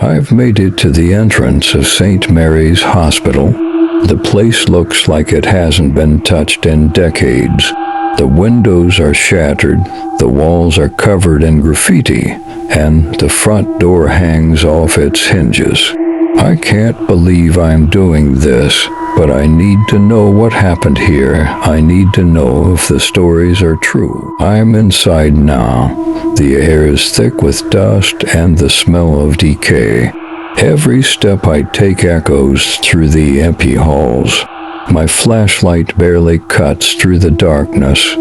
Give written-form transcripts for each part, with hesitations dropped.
I've made it to the entrance of St. Mary's Hospital. The place looks like it hasn't been touched in decades. The windows are shattered, the walls are covered in graffiti, and the front door hangs off its hinges. I can't believe I'm doing this, but I need to know what happened here. I need to know if the stories are true. I'm inside now. The air is thick with dust and the smell of decay. Every step I take echoes through the empty halls. My flashlight barely cuts through the darkness,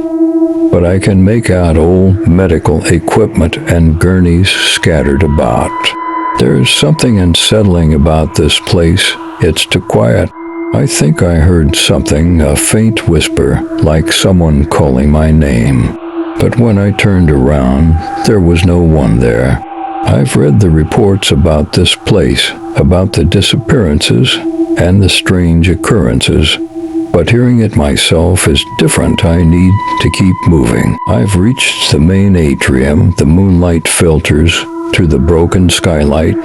but I can make out old medical equipment and gurneys scattered about. There's something unsettling about this place. It's too quiet. I think I heard something, a faint whisper, like someone calling my name. But when I turned around, there was no one there. I've read the reports about this place, about the disappearances and the strange occurrences, but hearing it myself is different. I need to keep moving. I've reached the main atrium. The moonlight filters through the broken skylight,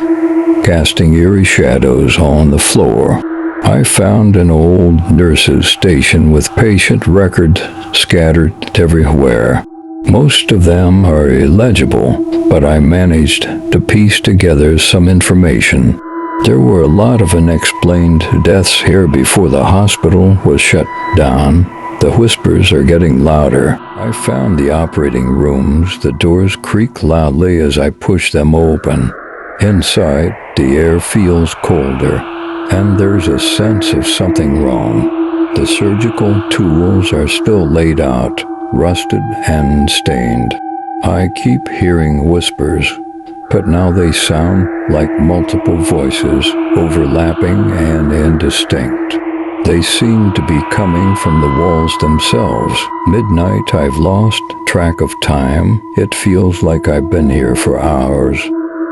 casting eerie shadows on the floor. I found an old nurse's station with patient records scattered everywhere. Most of them are illegible, but I managed to piece together some information. There were a lot of unexplained deaths here before the hospital was shut down. The whispers are getting louder. I found the operating rooms. The doors creak loudly as I push them open. Inside, the air feels colder, and there's a sense of something wrong. The surgical tools are still laid out, rusted and stained. I keep hearing whispers, but now they sound like multiple voices, overlapping and indistinct. They seem to be coming from the walls themselves. Midnight, I've lost track of time. It feels like I've been here for hours.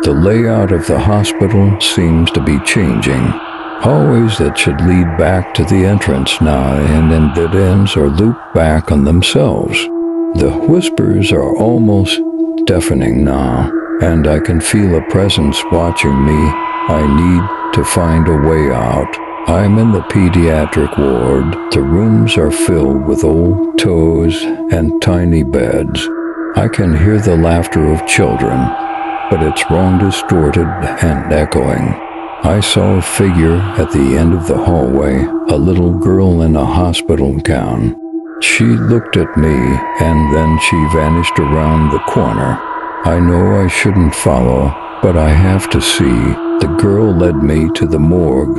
The layout of the hospital seems to be changing. Hallways that should lead back to the entrance now and then dead ends or loop back on themselves. The whispers are almost deafening now, and I can feel a presence watching me. I need to find a way out. I'm in the pediatric ward. The rooms are filled with old toys and tiny beds. I can hear the laughter of children, but it's wrong, distorted and echoing. I saw a figure at the end of the hallway, a little girl in a hospital gown. She looked at me, and then she vanished around the corner. I know I shouldn't follow, but I have to see. The girl led me to the morgue.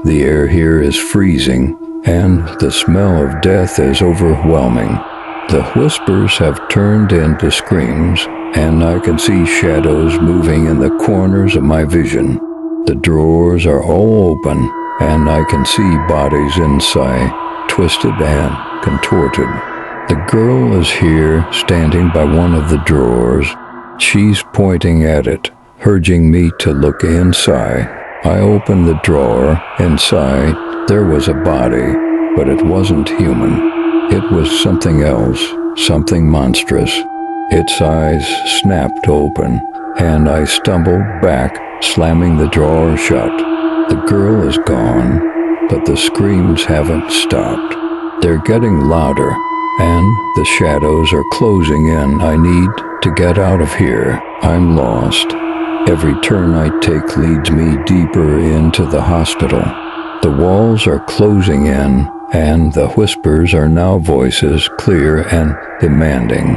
The air here is freezing, and the smell of death is overwhelming. The whispers have turned into screams, and I can see shadows moving in the corners of my vision. The drawers are all open, and I can see bodies inside, twisted and contorted. The girl is here, standing by one of the drawers. She's pointing at it, urging me to look inside. I opened the drawer. Inside, there was a body, but it wasn't human. It was something else, something monstrous. Its eyes snapped open, and I stumbled back, slamming the drawer shut. The girl is gone, but the screams haven't stopped. They're getting louder, and the shadows are closing in. I need to get out of here. I'm lost. Every turn I take leads me deeper into the hospital. The walls are closing in, and the whispers are now voices, clear and demanding.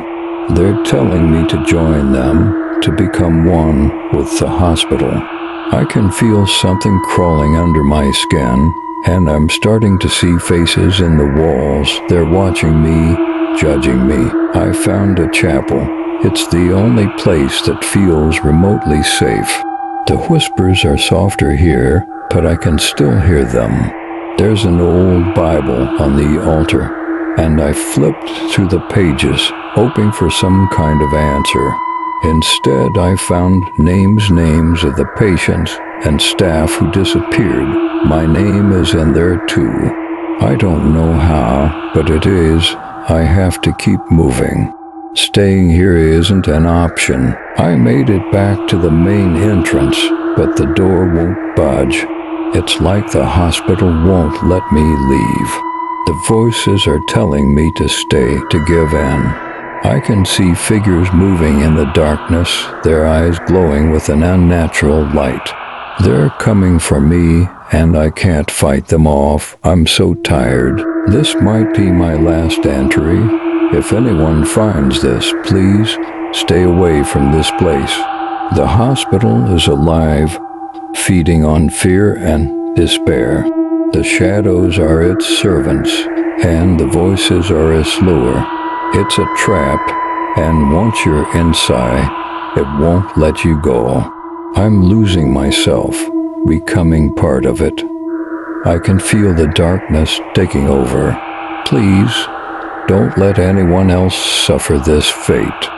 They're telling me to join them, to become one with the hospital. I can feel something crawling under my skin, and I'm starting to see faces in the walls. They're watching me, judging me. I found a chapel. It's the only place that feels remotely safe. The whispers are softer here, but I can still hear them. There's an old Bible on the altar, and I flipped through the pages, hoping for some kind of answer. Instead, I found names of the patients and staff who disappeared. My name is in there too. I don't know how, but it is. I have to keep moving. Staying here isn't an option. I made it back to the main entrance. but the door won't budge. It's like the hospital won't let me leave. The voices are telling me to stay, to give in. I can see figures moving in the darkness, their eyes glowing with an unnatural light. They're coming for me, and I can't fight them off. I'm so tired. This might be my last entry. If anyone finds this, please stay away from this place. The hospital is alive, feeding on fear and despair. The shadows are its servants, and the voices are its lure. It's a trap, and once you're inside, it won't let you go. I'm losing myself, becoming part of it. I can feel the darkness taking over. Please, don't let anyone else suffer this fate.